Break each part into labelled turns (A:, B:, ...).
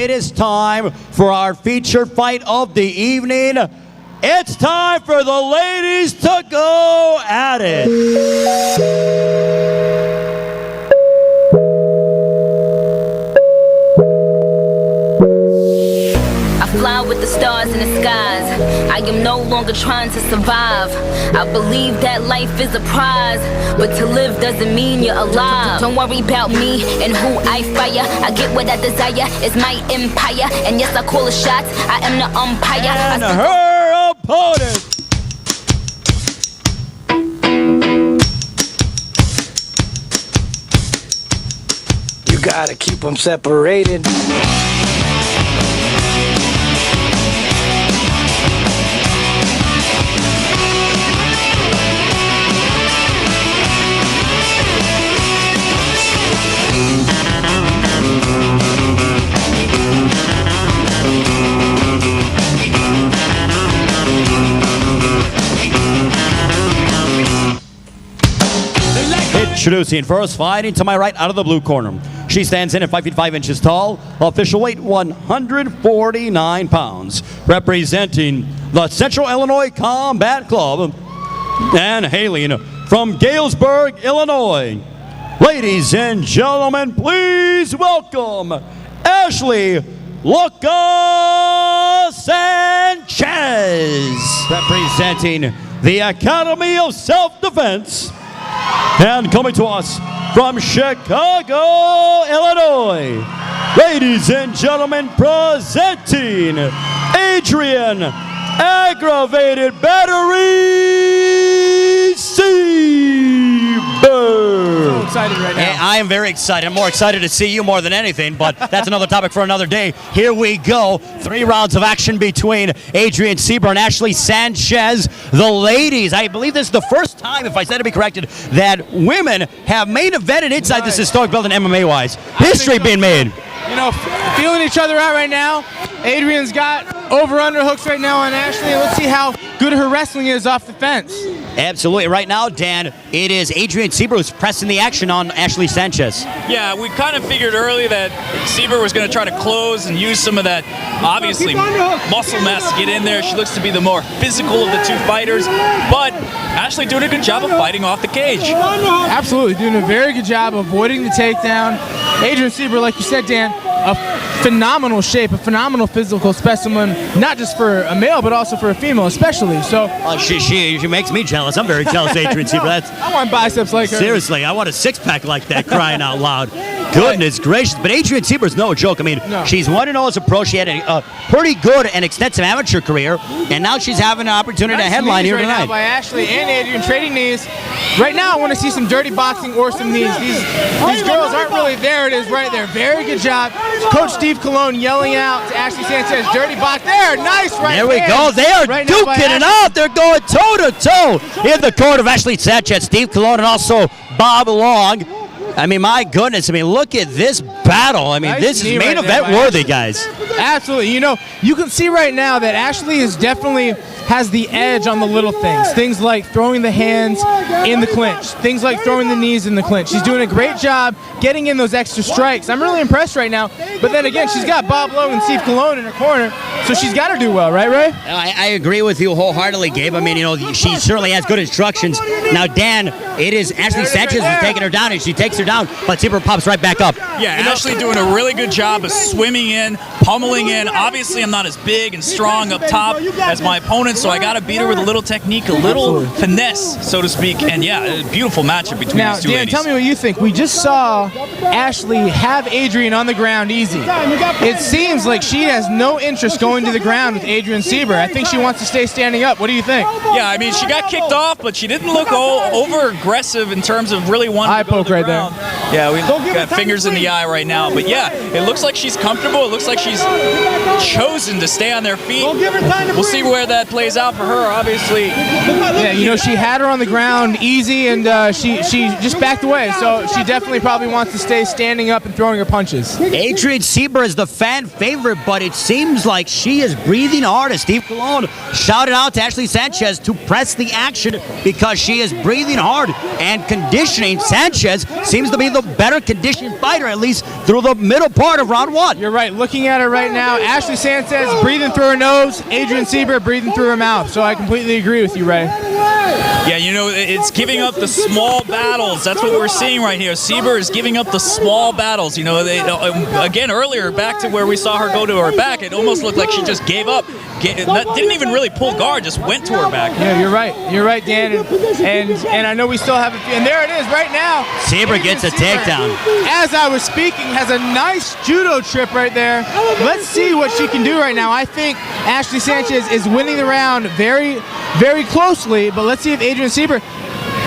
A: it is time for our feature fight of the evening. It's time for the ladies to go at it.
B: Fly with the stars in the skies. I am no longer trying to survive. I believe that life is a prize, but to live doesn't mean you're alive. Don't worry about me and who I fire. I get what I desire, it's my empire. And yes, I call the shots, I am the umpire.
A: And her opponent.
C: You gotta keep them separated.
A: Introducing first, fighting to my right out of the blue corner. She stands in at 5 feet 5 inches tall, official weight 149 pounds, representing the Central Illinois Combat Club, and hailing from Galesburg, Illinois. Ladies and gentlemen, please welcome Ashley Loca Sanchez, representing the Academy of Self-Defense. And coming to us from Chicago, Illinois, ladies and gentlemen, presenting Adrienne Aggravated Battery Seiber.
D: So excited right now.
A: I am very excited. I'm more excited to see you more than anything, but that's another topic for another day. Here we go. 3 rounds of action between Adrienne Seiber and Ashley Sanchez. The ladies, I believe this is the first time, if I said to be corrected, that women have main evented inside this historic building MMA-wise. History being made.
D: You know, feeling each other out right now. Adrienne's got over-under hooks right now on Ashley. Let's see how good her wrestling is off the fence.
A: Absolutely. Right now, Dan, it is Adrienne Seiber who's pressing the action on Ashley Sanchez.
E: Yeah, we kind of figured early that Seiber was going to try to close and use some of that, obviously, muscle mass to get in there. She looks to be the more physical of the two fighters, but Ashley doing a good job of fighting off the cage.
D: Absolutely, doing a very good job avoiding the takedown. Adrienne Seiber, like you said, Dan, a phenomenal shape, a phenomenal physical specimen, not just for a male, but also for a female, especially. So
A: she makes me jealous. I'm very jealous of Adrienne Seiber.
D: I want biceps like her.
A: Seriously, I want a six-pack like that, crying out loud. Goodness gracious. But Adrienne Seiber's no joke. I mean, she's 1-0 as a pro. She had a pretty good and extensive amateur career, and now she's having an opportunity to headline here tonight.
D: Now by Ashley and Adrienne, trading knees. Right now, I want to see some dirty boxing or some knees. These girls aren't really there. It is right there. Very good job. Coach Steve Colon yelling out to Ashley Sanchez, dirty box there. Nice right
A: there. There we go. They are right duking it out. They're going toe-to-toe in the court of Ashley Sanchez, Steve Colon, and also Bob Long. I mean, my goodness. I mean, look at this battle. I mean, nice. This is main event worthy, guys.
D: Absolutely. You know, you can see right now that Ashley is definitely has the edge on the little things. Things like throwing the hands in the clinch. Things like throwing the knees in the clinch. She's doing a great job getting in those extra strikes. I'm really impressed right now. But then again, she's got Bob Lowe and Steve Colon in her corner, so she's got to do well, right, Ray?
A: I agree with you wholeheartedly, Gabe. I mean, you know, she certainly has good instructions. Now, Dan, it is Ashley Sanchez who's taking her down, and she takes her down, but Seiber pops right back up.
E: Yeah, Ashley doing a really good job of swimming in, pummeling in. Obviously, I'm not as big and strong up top as my opponent, so I got to beat her with a little technique, a little finesse, so to speak. And yeah, a beautiful matchup between these two ladies.
D: Now, Dan, tell me what you think. We just saw Ashley have Adrienne on the ground easy. It seems like she has no interest going to the ground with Adrienne Seiber. I think she wants to stay standing up. What do you think?
E: Yeah, I mean, she got kicked off, but she didn't look over aggressive in terms of really wanting to go to the ground. Yeah, we got fingers in the eye right now. But yeah, it looks like she's comfortable. It looks like she's chosen to stay on their feet. We'll see where that plays out for her, obviously.
D: Yeah, you know, she had her on the ground easy, and she just backed away. So she definitely probably wants to stay standing up and throwing her punches.
A: Adrienne Seiber is the fan favorite, but it seems like she is breathing hard, as Steve Colon shouted out to Ashley Sanchez to press the action because she is breathing hard and conditioning. Sanchez seems to be the better conditioned fighter, at least through the middle part of round 1.
D: You're right. Looking at her right now, Ashley Sanchez breathing through her nose, Adrienne Seiber breathing through her mouth. So I completely agree with you, Ray.
E: Yeah, it's giving up the small battles. That's what we're seeing right here. Seiber is giving up the small battles. Again, earlier, back to where we saw her go to her back, it almost looked like she just gave up. Didn't even really pull guard, just went to her back.
D: Yeah, you're right. You're right, Dan. And I know we still have a few. And there it is right now.
A: Seiber gets a takedown.
D: As I was speaking, has a nice judo trip right there. Let's see what she can do right now. I think Ashley Sanchez is winning the round very, very closely, but let's see if Adrienne Seiber.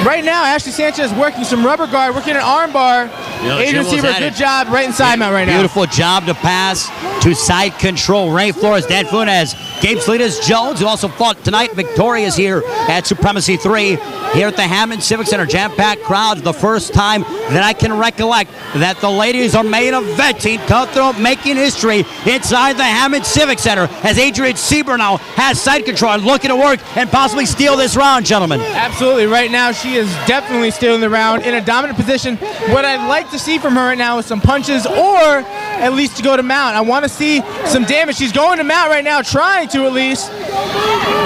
D: Right now, Ashley Sanchez working some rubber guard, working an arm bar. Adrienne Seiber, good job right inside mount right now.
A: Beautiful job to pass to side control. Ray Flores, Dan Funes, Gabe Salinas Jones, who also fought tonight, victorious here at Supremacy 3 here at the Hammond Civic Center. Jam-packed crowds. The first time that I can recollect that the ladies are main eventing, Cutthroat making history inside the Hammond Civic Center as Adrienne Seiber now has side control and looking to work and possibly steal this round, gentlemen.
D: Absolutely. Right now, she is definitely stealing the round in a dominant position. What I'd like to see from her right now is some punches or at least to go to mount. I want to see some damage. She's going to mount right now, trying to at least.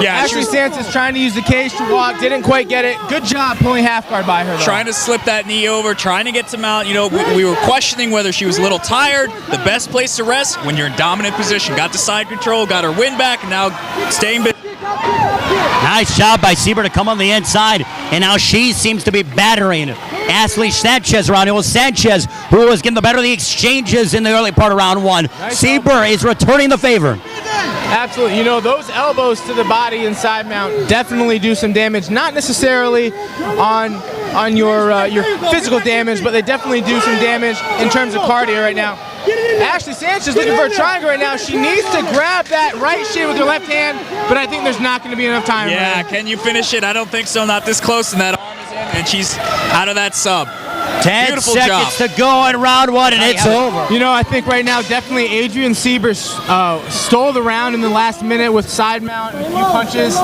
E: Yeah,
D: Ashley Sanchez trying to use the cage to walk, didn't quite get it. Good job pulling half guard by her, though.
E: Trying to slip that knee over, trying to get to mount. We were questioning whether she was a little tired. The best place to rest when you're in dominant position. Got the side control, got her win back, and now staying busy.
A: Nice job by Seiber to come on the inside, and now she seems to be battering Ashley Sanchez around. It was Sanchez who was getting the better of the exchanges in the early part of round 1. Nice. Seiber is returning the favor.
D: Absolutely. Those elbows to the body and side mount definitely do some damage. Not necessarily on your physical damage, but they definitely do some damage in terms of cardio right now. Ashley Sanchez looking for a triangle right now. She needs to grab that right shin with her left hand, but I think there's not going to be enough time.
E: Yeah, can you finish it? I don't think so. Not this close, and that arm is in, and she's out of that sub.
A: 10
E: Beautiful
A: seconds
E: job.
A: to go in round 1, and it's over.
D: I think right now definitely Adrienne Seiber stole the round in the last minute with side mount and a few punches.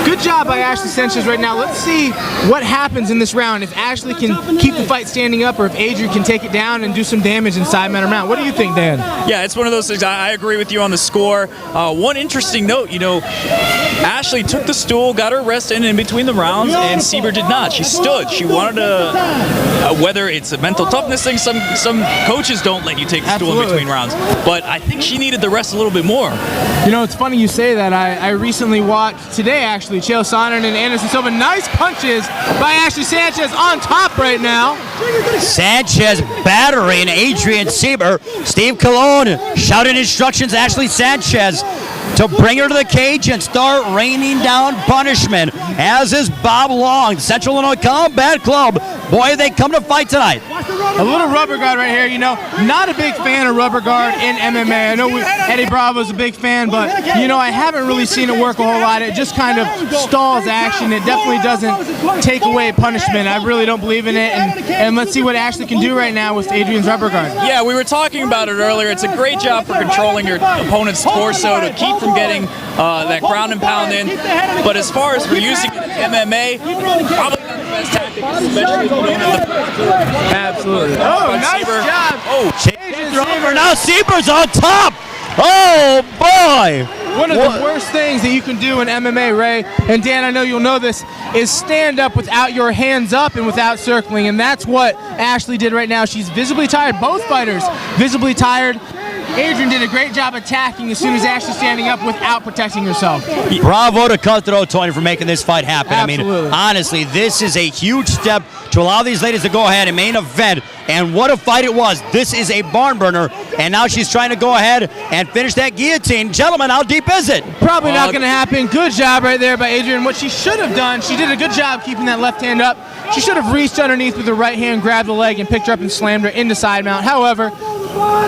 D: Good job by Ashley Sanchez right now. Let's see what happens in this round. If Ashley can keep the fight standing up or if Adrienne can take it down and do some damage in side mount or mount. What do you think, Dan?
E: Yeah, it's one of those things. I agree with you on the score. One interesting note, Ashley took the stool, got her rest in between the rounds, and Seiber did not. She stood. She wanted to, whether it's a mental toughness thing, some coaches don't let you take the stool in between rounds. But I think she needed the rest a little bit more.
D: It's funny you say that. I recently watched, today actually, Chael Sonnen and Anderson Silva. Nice punches by Ashley Sanchez on top right now.
A: Sanchez battering Adrienne Seiber. Steve Colon shouting instructions to Ashley Sanchez to bring her to the cage and start raining down punishment, as is Bob Long, Central Illinois Combat Club. Boy, they come to fight tonight.
D: A little rubber guard right here. Not a big fan of rubber guard in MMA. I know Eddie Bravo's a big fan, but I haven't really seen it work a whole lot. It just kind of stalls action. It definitely doesn't take away punishment. I really don't believe in it. And let's see what Ashley can do right now with Adrienne's rubber guard.
E: Yeah, we were talking about it earlier. It's a great job for controlling your opponent's torso to keep from getting that ground and pound in. But as far as for using it in MMA, probably not the best tactic, especially when
D: Absolutely. Oh, nice job.
A: Oh, now Seiber's on top. Oh, boy.
D: One of the worst things that you can do in MMA, Ray, and Dan, I know you'll know this, is stand up without your hands up and without circling, and that's what Ashley did right now. She's visibly tired. Both fighters visibly tired. Adrienne did a great job attacking as soon as Ashley's standing up without protecting herself.
A: Bravo to Cutthroat Tony for making this fight happen.
D: Absolutely.
A: I mean, honestly, this is a huge step to allow these ladies to go ahead and main event. And what a fight it was. This is a barn burner. And now she's trying to go ahead and finish that guillotine. Gentlemen, how deep is it?
D: Probably not going to happen. Good job right there by Adrienne. What she should have done, she did a good job keeping that left hand up. She should have reached underneath with her right hand, grabbed the leg, and picked her up and slammed her into side mount. However,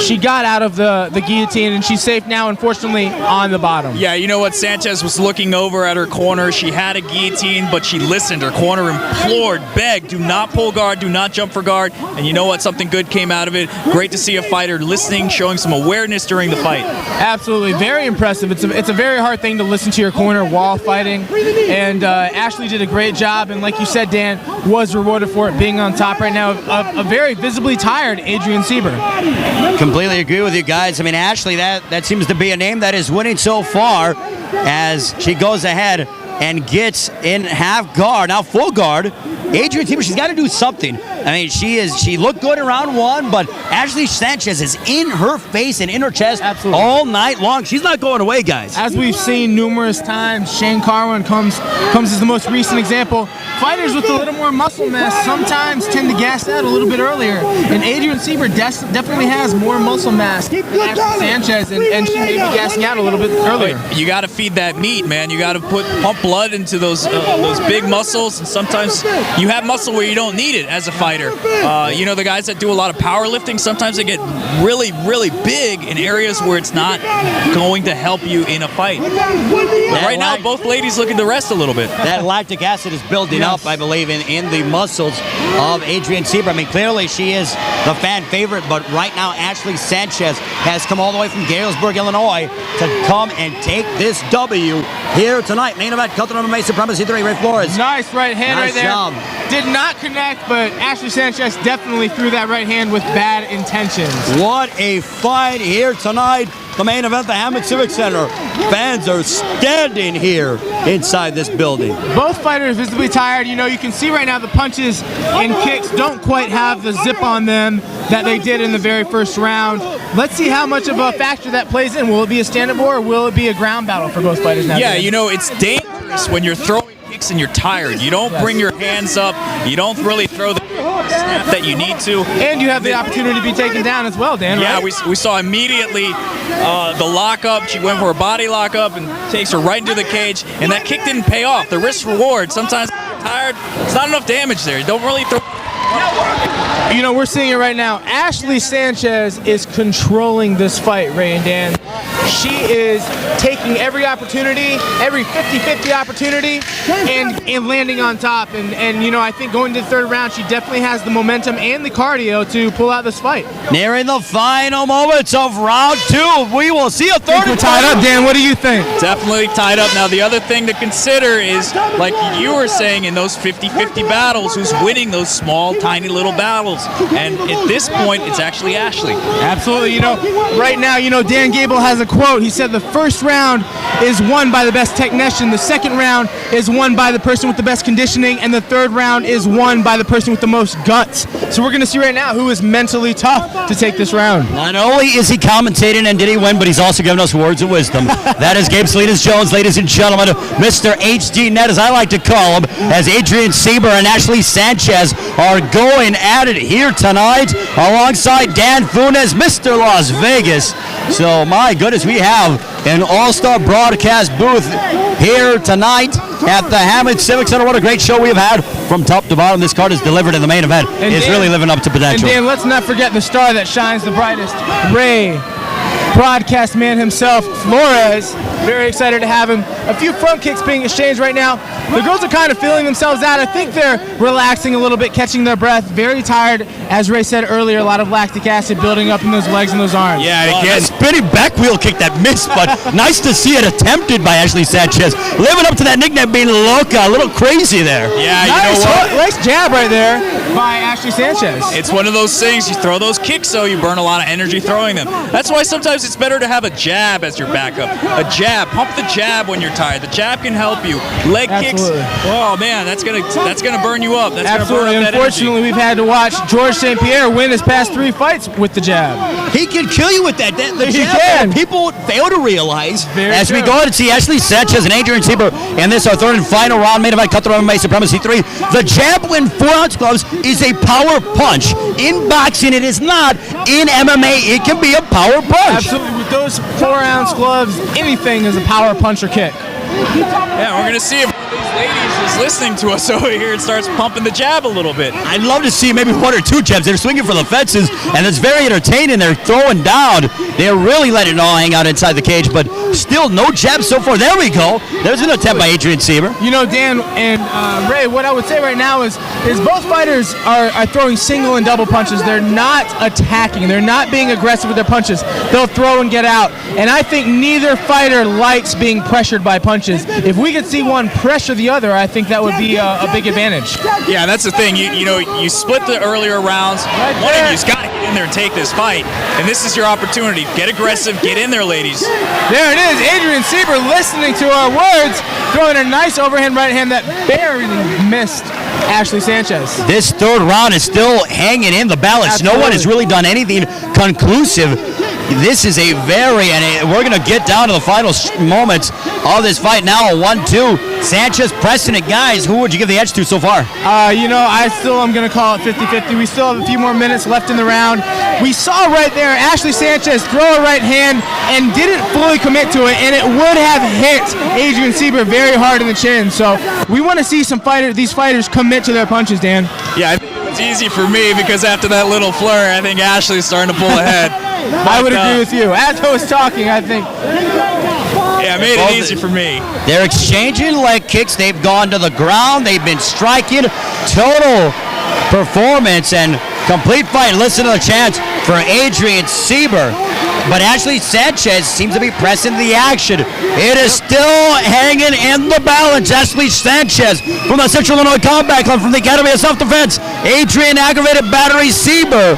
D: she got out of the guillotine, and she's safe now, unfortunately, on the bottom.
E: Yeah, you know what? Sanchez was looking over at her corner. She had a guillotine, but she listened. Her corner implored, begged, do not pull guard, do not jump for guard. And you know what? Something good came out of it. Great to see a fighter listening, showing some awareness during the fight.
D: Absolutely. Very impressive. It's a very hard thing to listen to your corner while fighting. And Ashley did a great job. And like you said, Dan, was rewarded for it, being on top right now. A very visibly tired Adrienne Seiber.
A: Completely agree with you guys. I mean, Ashley, that seems to be a name that is winning so far as she goes ahead and gets in half guard. Now full guard. Adrienne Seiber, she's got to do something. I mean, she looked good in round one, but Ashley Sanchez is in her face and in her chest all night long. She's not going away, guys.
D: As we've seen numerous times, Shane Carwin comes as the most recent example. Fighters with a little more muscle mass sometimes tend to gas out a little bit earlier, and Adrienne Seiber definitely has more muscle mass than Ashley Sanchez, and she may be gassing out a little bit earlier.
E: You got to feed that meat, man. You got to pump blood into those big muscles, and sometimes you have muscle where you don't need it as a fighter. You know, the guys that do a lot of powerlifting, sometimes they get really, really big in areas where it's not going to help you in a fight. But right now, both ladies looking to rest a little bit.
A: That lactic acid is building up, I believe, in the muscles of Adrienne Seiber. I mean, clearly she is the fan favorite, but right now Ashley Sanchez has come all the way from Galesburg, Illinois to come and take this W here tonight. Main event, Cutler MMA Supremacy 3, Ray Flores.
D: Nice right hand right there.
A: Job.
D: Did not connect, but Ashley Sanchez definitely threw that right hand with bad intentions.
A: What a fight here tonight. The main event, the Hammond Civic Center. Fans are standing here inside this building.
D: Both fighters visibly tired. You know, you can see right now the punches and kicks don't quite have the zip on them that they did in the very first round. Let's see how much of a factor that plays in. Will it be a stand-up war, or will it be a ground battle for both fighters now?
E: Yeah, you know, it's dangerous when you're throwing kicks and you're tired. You don't bring your hands up. You don't really throw the snap that you need to.
D: And you have the opportunity to be taken down as well, Dan,
E: yeah,
D: right?
E: we saw immediately the lockup. She went for a body lockup and takes her right into the cage, and that kick didn't pay off. The risk reward, sometimes when you're tired, it's not enough damage there. You don't really throw.
D: You know, we're seeing it right now. Ashley Sanchez is controlling this fight, Ray and Dan. She is taking every opportunity, every 50-50 opportunity, and landing on top. And you know, I think going to the third round, she definitely has the momentum and the cardio to pull out this fight.
A: Nearing the final moments of round two. We will see a third.
D: We're tied up, Dan. What do you think?
E: Definitely tied up. Now, the other thing to consider is, like you were saying, in those 50-50 battles, who's winning those small, tiny little battles. And at this point, it's actually Ashley.
D: Absolutely. You know, right now, you know, Dan Gable has a quote. He said the first round is won by the best technician, the second round is won by the person with the best conditioning, and the third round is won by the person with the most guts. So we're going to see right now who is mentally tough to take this round.
A: Not only is he commentating and did he win, but he's also giving us words of wisdom. That is Gabe Salinas-Jones, ladies and gentlemen, Mr. HD Net, as I like to call him, as Adrienne Seiber and Ashley Sanchez are going at it here tonight alongside Dan Funes, Mr. Las Vegas. So, my goodness, we have an all-star broadcast booth here tonight at the Hammond Civic Center. What a great show we have had from top to bottom. This card is delivered in the main event. It's really living up to potential.
D: And Dan, let's not forget the star that shines the brightest, Ray, broadcast man himself, Flores. Very excited to have him. A few front kicks being exchanged right now. The girls are kind of feeling themselves out. I think they're relaxing a little bit, catching their breath. Very tired. As Ray said earlier, a lot of lactic acid building up in those legs and those arms.
A: Yeah, and again, spinning back wheel kick that missed, but nice to see it attempted by Ashley Sanchez. Living up to that nickname, being loca, a little crazy there.
E: Yeah,
D: nice,
E: you know what?
D: Nice jab right there by Ashley Sanchez.
E: It's one of those things, you throw those kicks, so you burn a lot of energy throwing them. That's why sometimes it's better to have a jab as your backup. A jab, pump the jab when you're tired. The jab can help you. Leg
D: Absolutely.
E: kicks, oh man, that's gonna burn you up. That's
D: Absolutely.
E: Gonna burn up that
D: Unfortunately, we've had to watch George St. Pierre win his past 3 fights with the jab.
A: He can kill you with that. The
D: He
A: jab
D: can.
A: that people fail to realize.
D: Very
A: as we
D: true.
A: go ahead and see Ashley Sanchez and Adrienne Seiber in this our third and final round, main event, Cutler MMA Supremacy 3. The jab when 4-ounce gloves is a power punch. In boxing, it is not. In MMA, it can be a power punch.
D: Absolutely. With those 4-ounce gloves, anything is a power punch or kick.
E: Yeah, we're gonna see if one of these ladies is listening to us over here and starts pumping the jab a little bit.
A: I'd love to see maybe 1 or 2 jabs. They're swinging for the fences, and it's very entertaining. They're throwing down. They're really letting it all hang out inside the cage, but still no jabs so far. There we go. There's an attempt by Adrienne Seiber.
D: You know, Dan and Ray, what I would say right now is both fighters are throwing single and double punches. They're not attacking. They're not being aggressive with their punches. They'll throw and get out. And I think neither fighter likes being pressured by punches. If we could see one pressure the other, I think that would be a big advantage.
E: Yeah, that's the thing. You split the earlier rounds. One of you's got to get in there and take this fight. And this is your opportunity. Get aggressive. Get in there, ladies.
D: There it is. Adrienne Seiber listening to our words, throwing a nice overhand right hand that barely missed Ashley Sanchez.
A: This third round is still hanging in the balance.
D: Absolutely.
A: No one has really done anything conclusive. This is and we're going to get down to the final moments of this fight now. A 1-2. Sanchez pressing it. Guys, who would you give the edge to so far?
D: I still am going to call it 50-50. We still have a few more minutes left in the round. We saw right there Ashley Sanchez throw a right hand and didn't fully commit to it, and it would have hit Adrienne Seiber very hard in the chin. So we want to see these fighters commit to their punches, Dan.
E: Yeah, I think it's easy for me because after that little flurry, I think Ashley's starting to pull ahead.
D: I would agree with you. As I was talking, I think.
E: Yeah, made it easy for me.
A: They're exchanging leg kicks. They've gone to the ground. They've been striking. Total performance and complete fight. Listen to the chants for Adrienne Seiber. But Ashley Sanchez seems to be pressing the action. It is still hanging in the balance. Ashley Sanchez from the Central Illinois Combat Club from the Academy of Self-Defense. Adrienne Aggravated Battery Seiber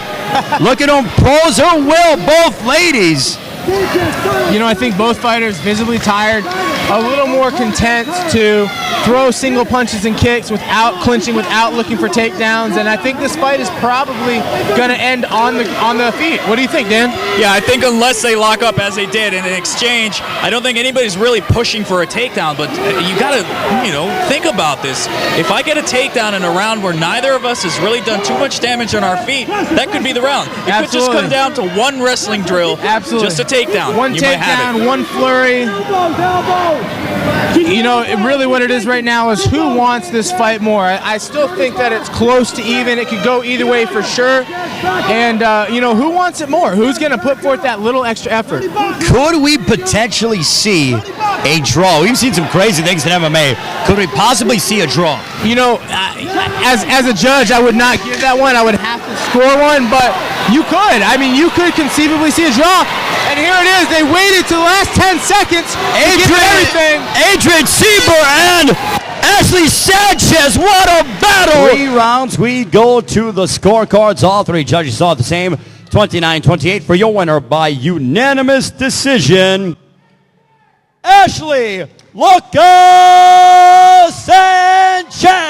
A: looking to impose her will, both ladies.
D: I think both fighters visibly tired, a little more content to throw single punches and kicks without clinching, without looking for takedowns, and I think this fight is probably going to end on the feet. What do you think, Dan?
E: Yeah, I think unless they lock up as they did in an exchange, I don't think anybody's really pushing for a takedown, but you got to, think about this. If I get a takedown in a round where neither of us has really done too much damage on our feet, that could be the round. It could just come down to one wrestling drill, just a takedown.
D: One takedown, one flurry. Really what it is right now is who wants this fight more. I still think that it's close to even. It could go either way for sure. And, who wants it more? Who's going to put forth that little extra effort?
A: Could we potentially see a draw? We've seen some crazy things in MMA. Could we possibly see a draw?
D: As a judge, I would not give that one. I would have to score one, but you could. You could conceivably see a draw. And here it is. They waited to the last 10 seconds to give everything.
A: Adrienne Seiber and Ashley Sanchez. What a battle. 3 rounds. We go to the scorecards. All 3 judges saw the same. 29-28 for your winner by unanimous decision, Ashley Sanchez.